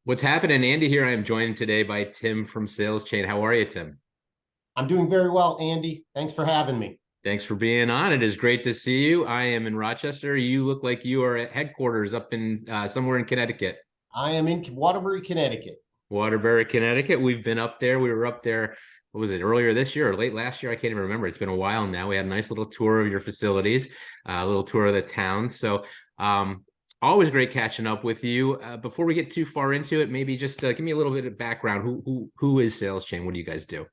What's happening, Andy? Here I am joined today by Tim from SalesChain. How are you, Tim? I'm doing very well, Andy. Thanks for having me. Thanks for being on. It is great to see you. I am in Rochester. You look like you are at headquarters up in somewhere in Connecticut, I am in Waterbury, Connecticut. Waterbury, Connecticut. We've been up there. We were up there. What was it, earlier this year or late last year? I can't even remember. It's been a while now. We had a nice little tour of your facilities, a little tour of the town. So, always great catching up with you. Before we get too far into it, maybe just give me a little bit of background. Who is SalesChain? What do you guys do?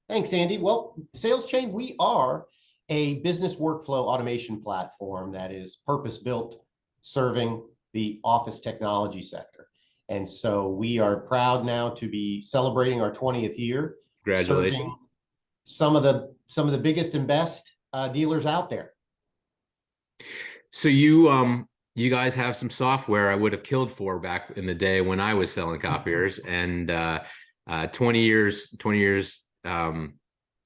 Thanks, Andy. Well, SalesChain, we are a business workflow automation platform that is purpose-built serving the office technology sector. And so we are proud now to be celebrating our 20th year, serving Congratulations. some of the biggest and best dealers out there. So you guys have some software I would have killed for back in the day when I was selling copiers, and 20 years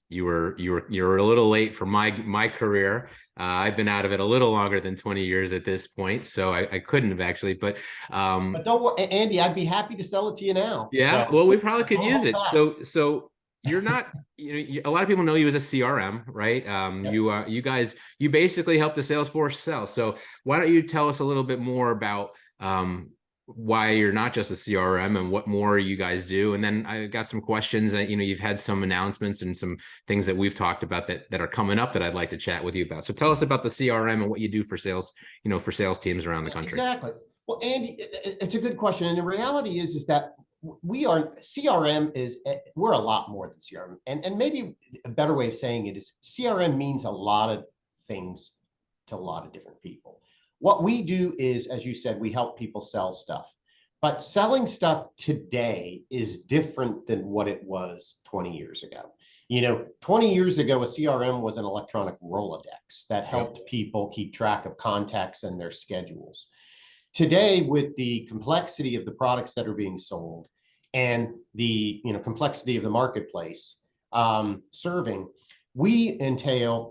you were a little late for my career. I've been out of it a little longer than 20 years at this point, so I couldn't have actually, But don't worry, Andy, I'd be happy to sell it to you now. yeah, So well, we probably could don't use hold it. back. So you're not, a lot of people know you as a CRM, right? Yep. You guys, you basically help the sales force sell. So why don't you tell us a little bit more about why you're not just a CRM and what more you guys do? And then I got some questions that, you've had some announcements and some things that we've talked about that are coming up that I'd like to chat with you about. So tell us about the CRM and what you do for sales, for sales teams around the country. Exactly. Well, Andy, it's a good question. And the reality is that we are CRM is we're a lot more than CRM. And maybe a better way of saying it is CRM means a lot of things to a lot of different people. What we do is, as you said, we help people sell stuff. But selling stuff today is different than what it was 20 years ago. 20 years ago, a CRM was an electronic Rolodex that helped people keep track of contacts and their schedules. Today, with the complexity of the products that are being sold and the complexity of the marketplace serving, we entail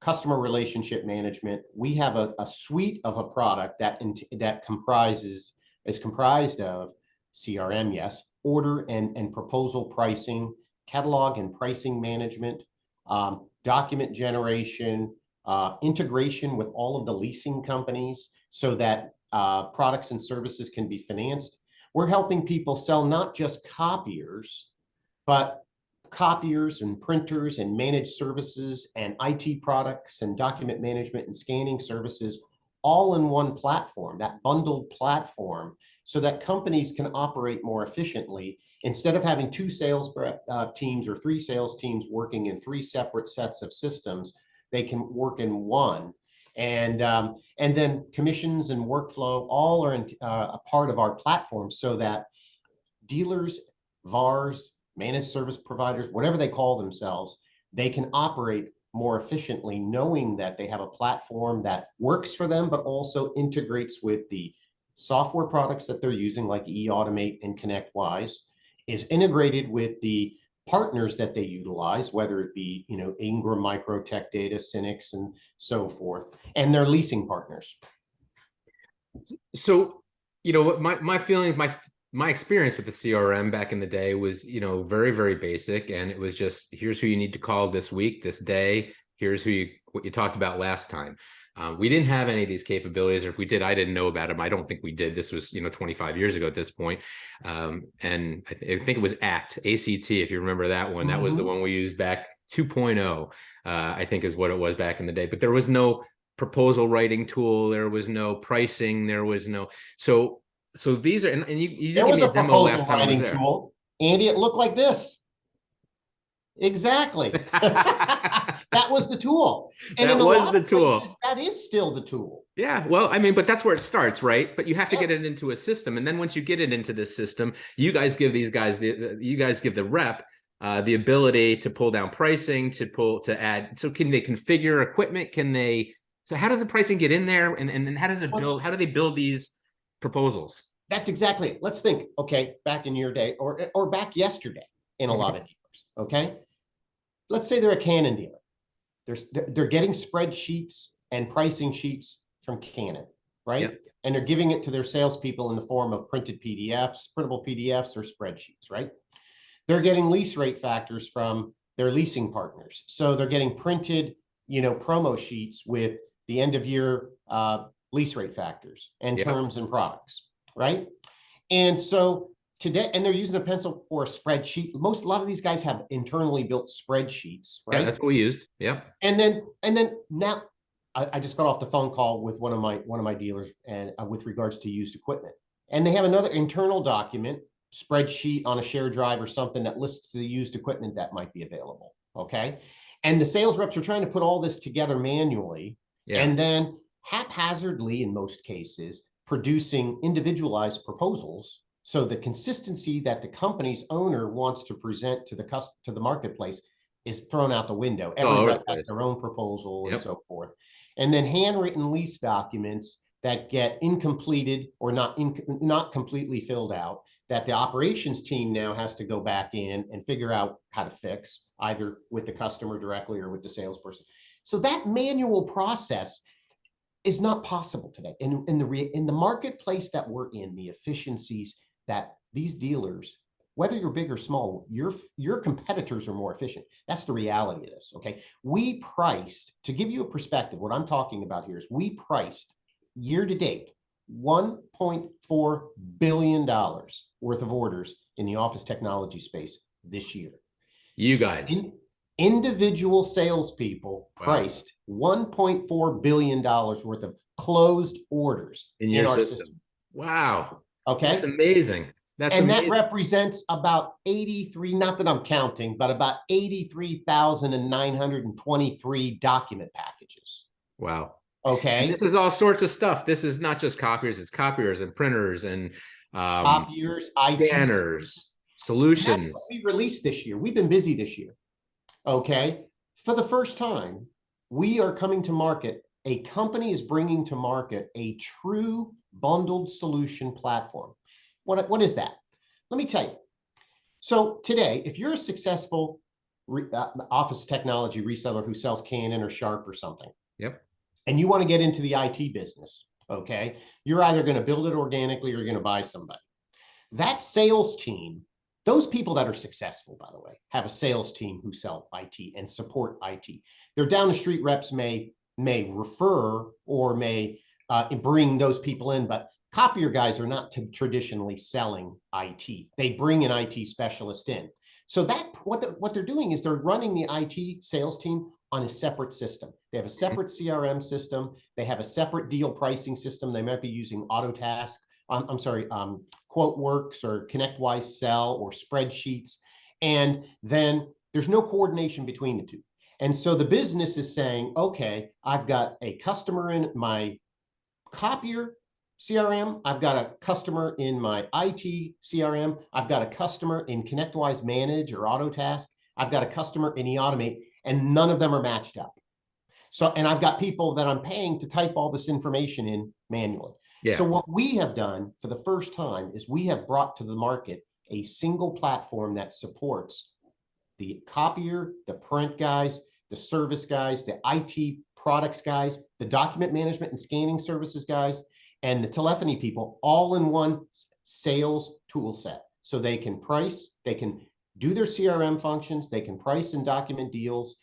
customer relationship management. We have a suite of a product that is comprised of CRM, yes, order and proposal pricing, catalog and pricing management, document generation, integration with all of the leasing companies so that products and services can be financed. We're helping people sell not just copiers, but copiers and printers and managed services and IT products and document management and scanning services all in one platform, that bundled platform, so that companies can operate more efficiently instead of having two sales teams or three sales teams working in three separate sets of systems. They can work in one. And then commissions and workflow all are a part of our platform so that dealers, VARs, managed service providers, whatever they call themselves, they can operate more efficiently knowing that they have a platform that works for them, but also integrates with the software products that they're using like eAutomate and ConnectWise, is integrated with the partners that they utilize, whether it be, Ingram Microtech Data, Cynics, and so forth, and their leasing partners. So, my feeling, my experience with the CRM back in the day was, very, very basic. And it was just, here's who you need to call this week, this day. Here's what you talked about last time. We didn't have any of these capabilities, or if we did, I didn't know about them. I don't think we did. This was, 25 years ago at this point. And I think it was ACT, if you remember that one. That was the one we used back 2.0, I think is what it was back in the day. But there was no proposal writing tool. There was no pricing. There was no, so these are, and you There did give was me a a demo proposal last time I was writing there. tool, Andy. It looked like this. Exactly. That was the tool. And That in a was lot the of tool. places, that is still the tool. Yeah, well, I mean, but that's where it starts, right? But you have to Yeah. get it into a system, and then once you get it into this system, you guys give these guys you guys give the rep the ability to pull down pricing, to add. So can they configure equipment? Can they? So how does the pricing get in there, and how does it build? How do they build these proposals? That's exactly it. Let's think, okay, back in your day or back yesterday in a lot of dealers, okay? Let's say they're a Canon dealer. They're getting spreadsheets and pricing sheets from Canon, right? Yep. and they're giving it to their salespeople in the form of printed PDFs, printable PDFs, or spreadsheets, right? They're getting lease rate factors from their leasing partners. So they're getting printed, promo sheets with the end of year lease rate factors and terms and products, right? And so today, and they're using a pencil or a spreadsheet. A lot of these guys have internally built spreadsheets, right? Yeah, that's what we used. Yep. And then now I just got off the phone call with one of my dealers and with regards to used equipment. And they have another internal document, spreadsheet on a shared drive or something that lists the used equipment that might be available. Okay. And the sales reps are trying to put all this together manually, and then haphazardly, in most cases, producing individualized proposals. So the consistency that the company's owner wants to present to the marketplace is thrown out the window. Every rep has their own proposal and so forth. And then handwritten lease documents that get incompleted or not completely filled out, that the operations team now has to go back in and figure out how to fix, either with the customer directly or with the salesperson. So that manual process is not possible today. In the marketplace that we're in, the efficiencies that these dealers, whether you're big or small, your competitors are more efficient. That's the reality of this, okay? We priced, to give you a perspective, what I'm talking about here is we priced year to date $1.4 billion worth of orders in the office technology space this year. You guys. Individual salespeople priced $1.4 billion worth of closed orders in our system. Wow. Okay. That's amazing. That represents about 83, not that I'm counting, but about 83,923 document packages. Wow. Okay. And this is all sorts of stuff. This is not just copiers, it's copiers and printers and copiers, scanners, solutions. That's what we released this year. We've been busy this year. Okay. For the first time, we are coming to market. A company is bringing to market a true bundled solution platform. What is that? Let me tell you. So today, if you're a successful office technology reseller who sells Canon or Sharp or something, and you want to get into the IT business, okay, you're either going to build it organically or you're going to buy somebody. That sales team, those people that are successful, by the way, have a sales team who sell IT and support IT. Their down the street reps may refer or may bring those people in, but copier guys are not traditionally selling IT. They bring an IT specialist in. So that what they're doing is they're running the IT sales team on a separate system. They have a separate CRM system. They have a separate deal pricing system. They might be using Autotask. QuoteWorks or ConnectWise Sell or spreadsheets. And then there's no coordination between the two. And so the business is saying, okay, I've got a customer in my copier CRM. I've got a customer in my IT CRM. I've got a customer in ConnectWise Manage or Autotask. I've got a customer in eAutomate, and none of them are matched up. So, and I've got people that I'm paying to type all this information in manually. So what we have done for the first time is we have brought to the market a single platform that supports the copier, the print guys, the service guys, the IT products guys, the document management and scanning services guys, and the telephony people, all in one sales tool set. So they can price, they can do their CRM functions, they can price and document deals.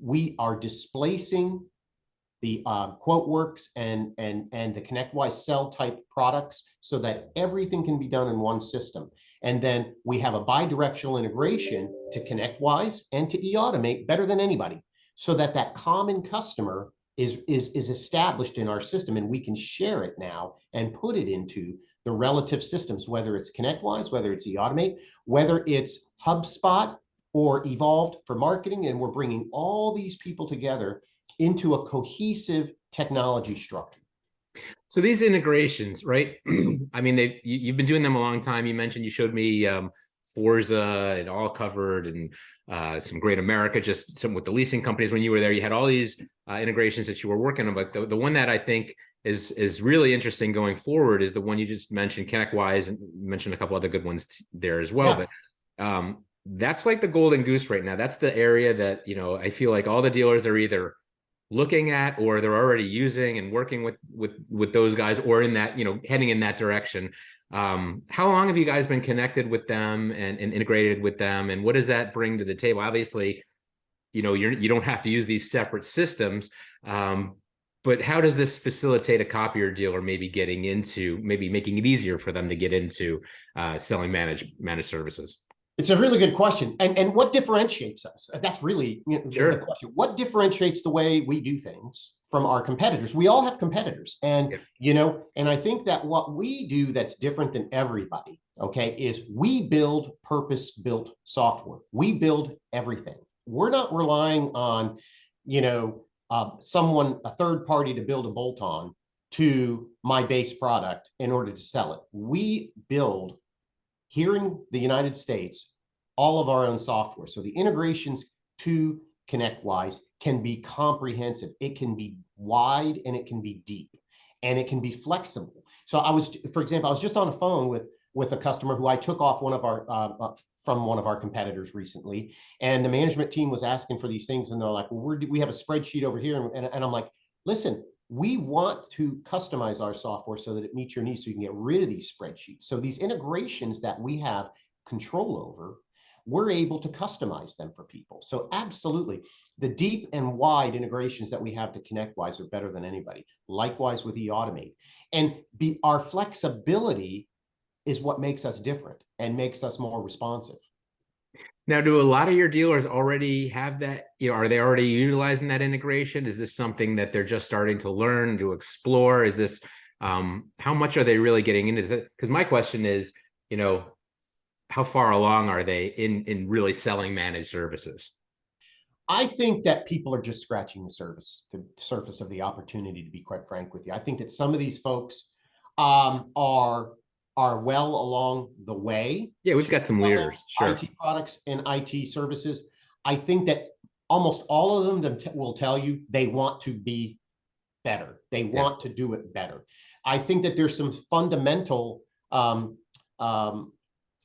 We are displacing the QuoteWorks and the ConnectWise Sell type products so that everything can be done in one system. And then we have a bi-directional integration to ConnectWise and to eAutomate better than anybody, so that common customer is established in our system, and we can share it now and put it into the relative systems, whether it's ConnectWise, whether it's eAutomate, whether it's HubSpot or Evolved for marketing. And we're bringing all these people together into a cohesive technology structure. So these integrations, right? I mean, you've been doing them a long time. You mentioned, you showed me Forza and All Covered and some GreatAmerica, just some with the leasing companies when you were there. You had all these integrations that you were working on, but the one that I think is really interesting going forward is the one you just mentioned, ConnectWise, and you mentioned a couple other good ones there as well. But that's like the golden goose right now. That's the area that, I feel like all the dealers are either looking at, or they're already using and working with those guys, or in that, heading in that direction. How long have you guys been connected with them and integrated with them, and what does that bring to the table? Obviously, you don't have to use these separate systems, but how does this facilitate a copier dealer maybe maybe making it easier for them to get into selling managed services? It's a really good question. And what differentiates us? That's really Sure. the question. What differentiates the way we do things from our competitors? We all have competitors. And, Yeah. and I think that what we do that's different than everybody, okay, is we build purpose-built software. We build everything. We're not relying on, a third party to build a bolt-on to my base product in order to sell it. We build here in the United States all of our own software. So the integrations to ConnectWise can be comprehensive. It can be wide and it can be deep and it can be flexible. So for example, I was just on a phone with a customer who I took off from one of our competitors recently, and the management team was asking for these things, and they're like, well, we have a spreadsheet over here, and I'm like, listen, we want to customize our software so that it meets your needs, so you can get rid of these spreadsheets. So these integrations that we have control over, we're able to customize them for people. So absolutely, the deep and wide integrations that we have to ConnectWise are better than anybody. Likewise with eAutomate. And our flexibility is what makes us different and makes us more responsive. Now, do a lot of your dealers already have that? Are they already utilizing that integration? Is this something that they're just starting to learn, to explore? Is this, how much are they really getting into this? Because my question is, how far along are they in really selling managed services? I think that people are just scratching the surface of the opportunity, to be quite frank with you. I think that some of these folks are well along the way. Yeah, we've got some leaders, sure. IT products and IT services. I think that almost all of them will tell you they want to be better. They want to do it better. I think that there's some fundamental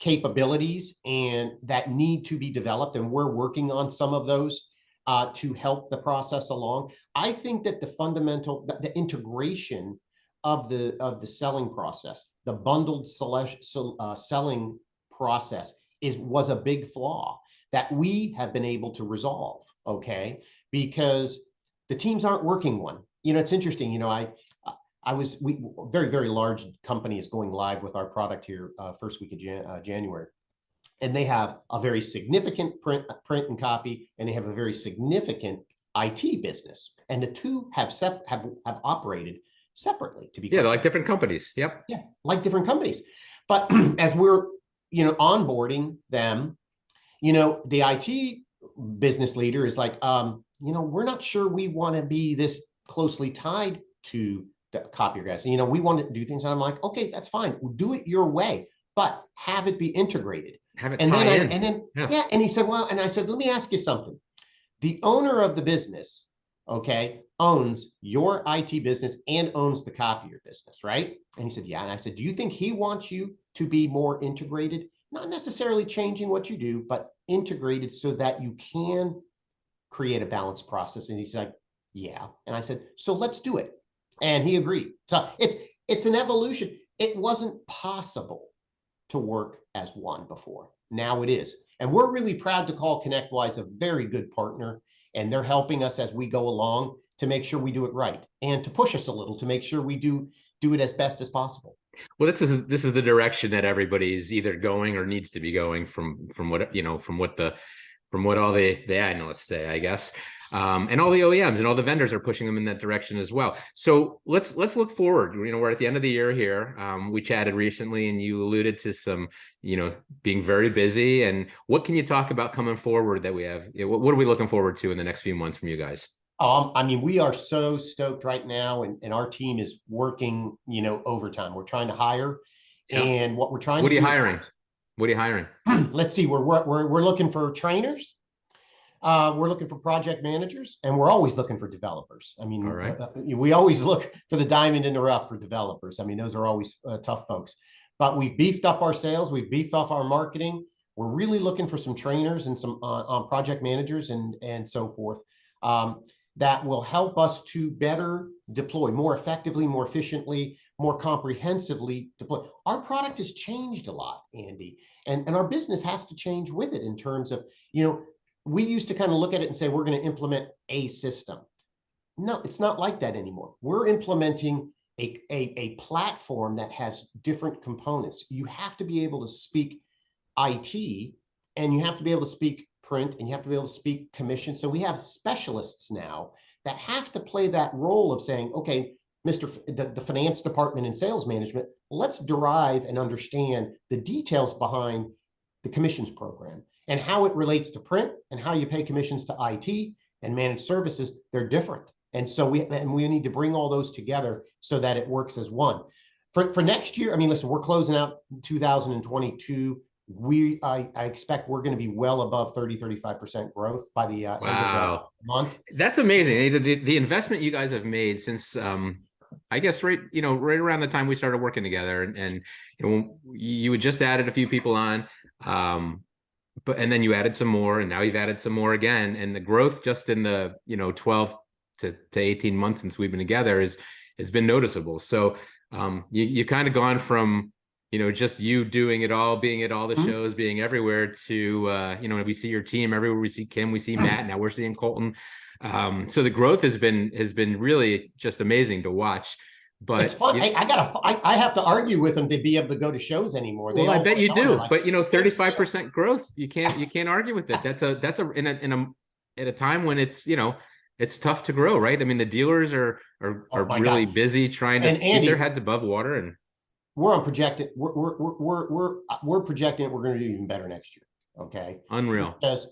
capabilities and that need to be developed, and we're working on some of those to help the process along. I think that the integration of the selling process, the bundled selling process was a big flaw that we have been able to resolve, okay? Because the teams aren't working one. It's interesting, very, very large company is going live with our product here first week of January. And they have a very significant print and copy, and they have a very significant IT business. And the two have operated separately, to be they're like different companies. Yep. Yeah, like different companies. But as we're onboarding them, the IT business leader is like, we're not sure we want to be this closely tied to the copier guys. We want to do things, and I'm like, okay, that's fine. We'll do it your way, but have it be integrated. Have it and tie then in. And he said, well, and I said, let me ask you something. The owner of the business, okay, owns your IT business and owns the copier business, right? And he said, yeah. And I said, do you think he wants you to be more integrated? Not necessarily changing what you do, but integrated so that you can create a balanced process. And he's like, yeah. And I said, so let's do it. And he agreed. So it's an evolution. It wasn't possible to work as one before. Now it is. And we're really proud to call ConnectWise a very good partner. And they're helping us as we go along to make sure we do it right, and to push us a little to make sure we do it as best as possible. Well, this is the direction that everybody's either going or needs to be going from what all the analysts say, I guess. And all the OEMs and all the vendors are pushing them in that direction as well. So let's look forward. We're at the end of the year here. We chatted recently, and you alluded to some, being very busy. And what can you talk about coming forward that we have? What are we looking forward to in the next few months from you guys? We are so stoked right now, and our team is working, overtime. We're trying to hire, and what we're trying to do. What are you hiring? Let's see. We're looking for trainers. We're looking for project managers, and we're always looking for developers. We always look for the diamond in the rough for developers. Those are always tough folks. But we've beefed up our sales. We've beefed up our marketing. We're really looking for some trainers and some on project managers and so forth. that will help us to better deploy more effectively, more efficiently, more comprehensively deploy. Our product has changed a lot, Andy, and our business has to change with it in terms of, we used to kind of look at it and say, we're going to implement a system. No, it's not like that anymore. We're implementing a platform that has different components. You have to be able to speak IT, and you have to be able to speak print, and you have to be able to speak commission. So we have specialists now that have to play that role of saying, okay, the finance department and sales management, let's derive and understand the details behind the commissions program and how it relates to print and how you pay commissions to IT and managed services. They're different. And so we need to bring all those together so that it works as one. For next year, I mean, listen, we're closing out 2022. I expect we're going to be well above 35% growth by the end of the month. That's amazing. The investment you guys have made since I guess right around the time we started working together, and you had just added a few people on, and then you added some more, and now you've added some more again, and the growth just in the 12 to 18 months since we've been together it's been noticeable. So you've kind of gone from just you doing it all, being at all the shows, being everywhere, to we see your team everywhere. We see Kim, we see Matt, now we're seeing Colton. So the growth has been really just amazing to watch. But it's fun. I have to argue with them to be able to go to shows anymore. Well, I bet you do. But 35% growth, you can't argue with it. That's at a time when it's tough to grow, right? I mean, the dealers are really busy trying to keep their heads above water, and we're projecting it. We're going to do even better next year. Okay. Unreal. Because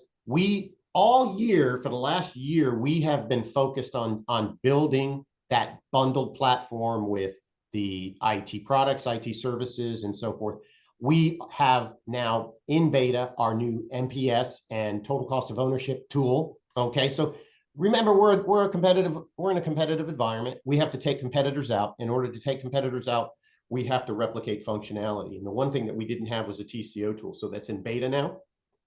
all year, for the last year, we have been focused on building that bundled platform with the IT products, IT services, and so forth. We have now in beta our new NPS and total cost of ownership tool. Okay. So remember, we're in a competitive environment. We have to take competitors out. In order to take competitors out, we have to replicate functionality. And the one thing that we didn't have was a TCO tool. So that's in beta now.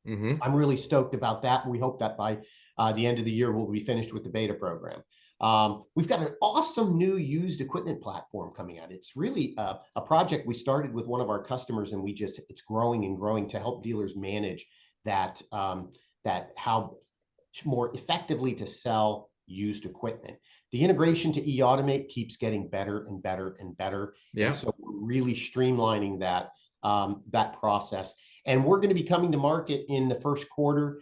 I'm really stoked about that. We hope that by the end of the year, we'll be finished with the beta program. We've got an awesome new used equipment platform coming out. It's really a project we started with one of our customers, and it's growing and growing to help dealers manage that how more effectively to sell used equipment. The integration to eAutomate keeps getting better and better and better. Yeah. And so we're really streamlining that process. And we're going to be coming to market in the first quarter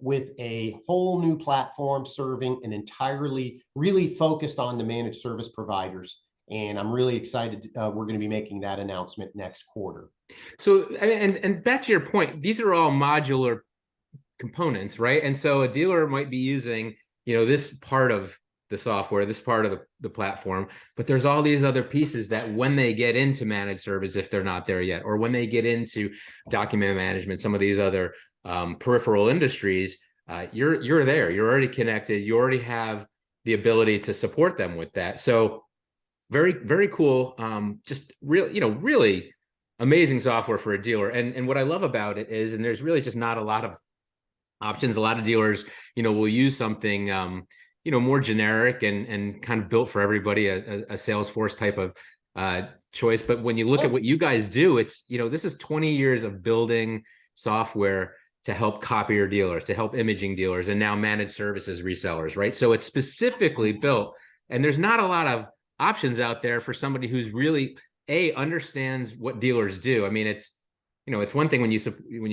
with a whole new platform serving an entirely really focused on the managed service providers. And I'm really excited. We're going to be making that announcement next quarter. So, and back to your point, these are all modular components, right? And so a dealer might be using, this part of the software, this part of the platform, but there's all these other pieces that when they get into managed service, if they're not there yet, or when they get into document management, some of these other peripheral industries, you're there, you're already connected, you already have the ability to support them with that. So very, very cool. Just really amazing software for a dealer. And what I love about it is, and there's really just not a lot of options. A lot of dealers, will use something, more generic and kind of built for everybody, a Salesforce type of choice. But when you look at what you guys do, it's, this is 20 years of building software to help copier dealers, to help imaging dealers, and now managed services resellers, right? So it's specifically built, and there's not a lot of options out there for somebody who's really understands what dealers do. I mean, it's one thing when you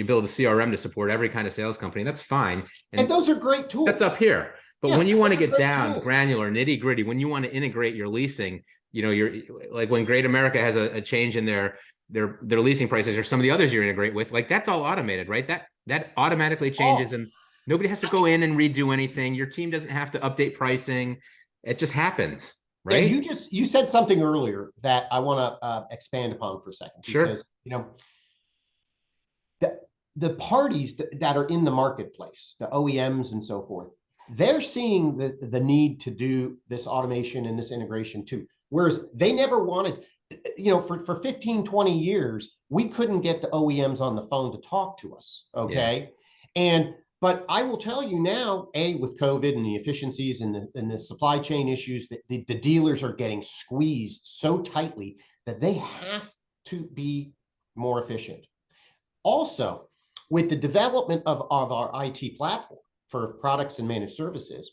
build a CRM to support every kind of sales company, that's fine. And those are great tools. That's up here. But when you want to get down granular, nitty gritty, when you want to integrate your leasing, you're like when GreatAmerica has a change in their leasing prices, or some of the others you integrate with, like that's all automated, right? That automatically changes, and nobody has to go in and redo anything. Your team doesn't have to update pricing. It just happens, right? Yeah, you said something earlier that I want to expand upon for a second. Because, the parties that are in the marketplace, the OEMs and so forth, they're seeing the need to do this automation and this integration too. Whereas they never wanted, for 15, 20 years, we couldn't get the OEMs on the phone to talk to us. Okay. Yeah. And But I will tell you now, with COVID and the efficiencies and the supply chain issues, that the dealers are getting squeezed so tightly that they have to be more efficient. Also, with the development of our IT platform for products and managed services,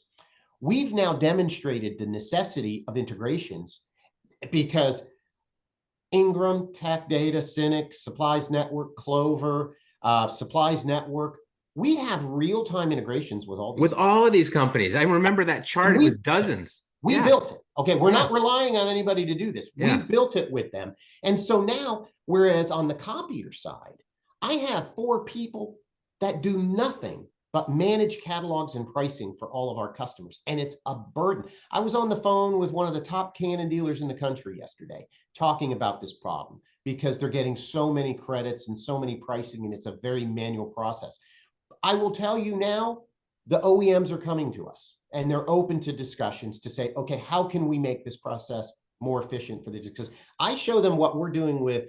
we've now demonstrated the necessity of integrations, because Ingram, Tech Data, Cynic, Supplies Network, Clover, Supplies Network, we have real-time integrations with all these. With all of these companies. I remember that chart. It was dozens. We built it. Okay, we're not relying on anybody to do this. Yeah. We built it with them. And so now, whereas on the copier side, I have 4 people that do nothing but manage catalogs and pricing for all of our customers. And it's a burden. I was on the phone with one of the top Canon dealers in the country yesterday talking about this problem, because they're getting so many credits and so many pricing, and it's a very manual process. I will tell you now, the OEMs are coming to us and they're open to discussions to say, okay, how can we make this process more efficient for the, because I show them what we're doing with,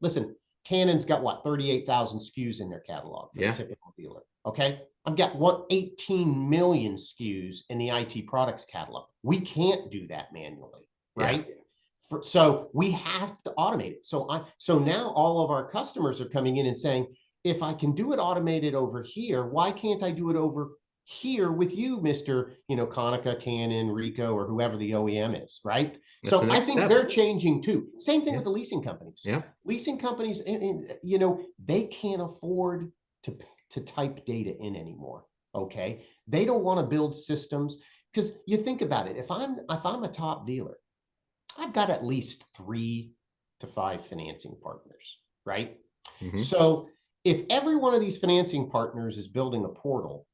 listen, Canon's got what, 38,000 SKUs in their catalog for the typical dealer. Okay. I've got 18 million SKUs in the IT products catalog. We can't do that manually, right? Yeah. So we have to automate it. So now all of our customers are coming in and saying, if I can do it automated over here, why can't I do it over here with you, Mr. Konica, Canon, Ricoh, or whoever the OEM is, right? That's so I think they're changing too. Same thing with the leasing companies. Yeah. Leasing companies, they can't afford to type data in anymore. Okay. They don't want to build systems, because you think about it. If I'm a top dealer, I've got at least 3 to 5 financing partners, right? Mm-hmm. So if every one of these financing partners is building a portal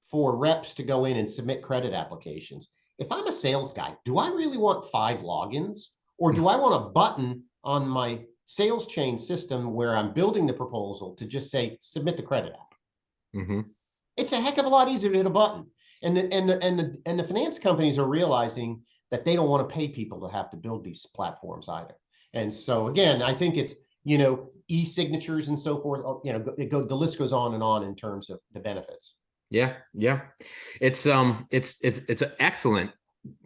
for reps to go in and submit credit applications, if I'm a sales guy, do I really want 5 logins? Or do I want a button on my SalesChain system where I'm building the proposal to just say, submit the credit app? Mm-hmm. It's a heck of a lot easier to hit a button. And the finance companies are realizing that they don't want to pay people to have to build these platforms either. And so again, I think it's, e-signatures and so forth, the list goes on and on in terms of the benefits. Yeah. Yeah. It's an excellent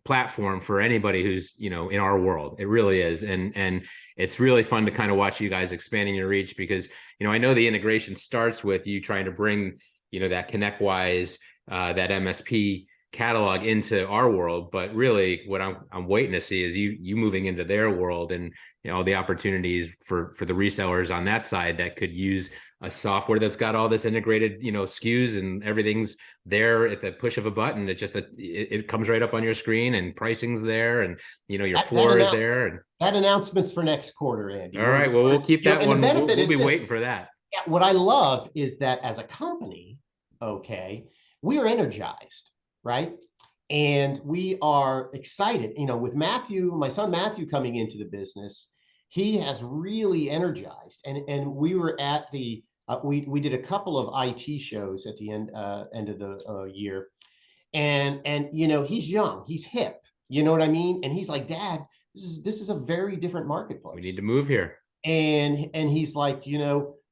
platform for anybody who's, in our world. It really is. And it's really fun to kind of watch you guys expanding your reach, because, I know the integration starts with you trying to bring, that ConnectWise, that MSP catalog into our world, but really what I'm waiting to see is you moving into their world, and the opportunities for the resellers on that side that could use a software that's got all this integrated SKUs and everything's there at the push of a button. It just it comes right up on your screen, and pricing's there, and your floor is there. And that announcement's for next quarter, Andy. All right, well, we'll keep that one. We'll be waiting for that. Yeah, what I love is that as a company, okay, we are energized, right? And we are excited, with Matthew, my son Matthew, coming into the business. He has really energized, and we were at the we did a couple of IT shows at the end of the year, and he's young, he's hip, you know what I mean? And he's like, Dad, this is a very different marketplace. We need to move here. And he's like,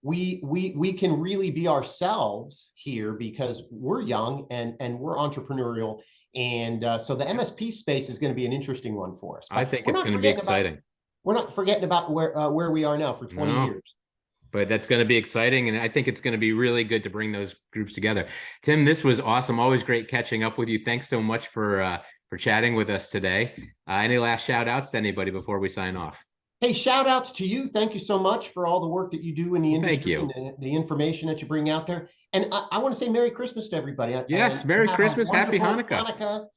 we can really be ourselves here because we're young and we're entrepreneurial. And so the MSP space is going to be an interesting one for us. I think it's going to be exciting. We're not forgetting about where we are now for 20 years. But that's going to be exciting. And I think it's going to be really good to bring those groups together. Tim, this was awesome. Always great catching up with you. Thanks so much for chatting with us today. Any last shout outs to anybody before we sign off? Hey, shout outs to you. Thank you so much for all the work that you do in the industry and the information that you bring out there. And I want to say Merry Christmas to everybody. Yes, Merry Christmas. Happy Hanukkah.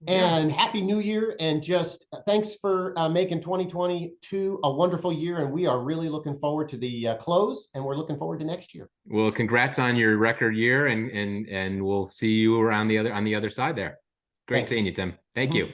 And Happy New Year. And just thanks for making 2022 a wonderful year. And we are really looking forward to the close, and we're looking forward to next year. Well, congrats on your record year, and we'll see you around on the other side there. Great seeing you, Tim. Thank you.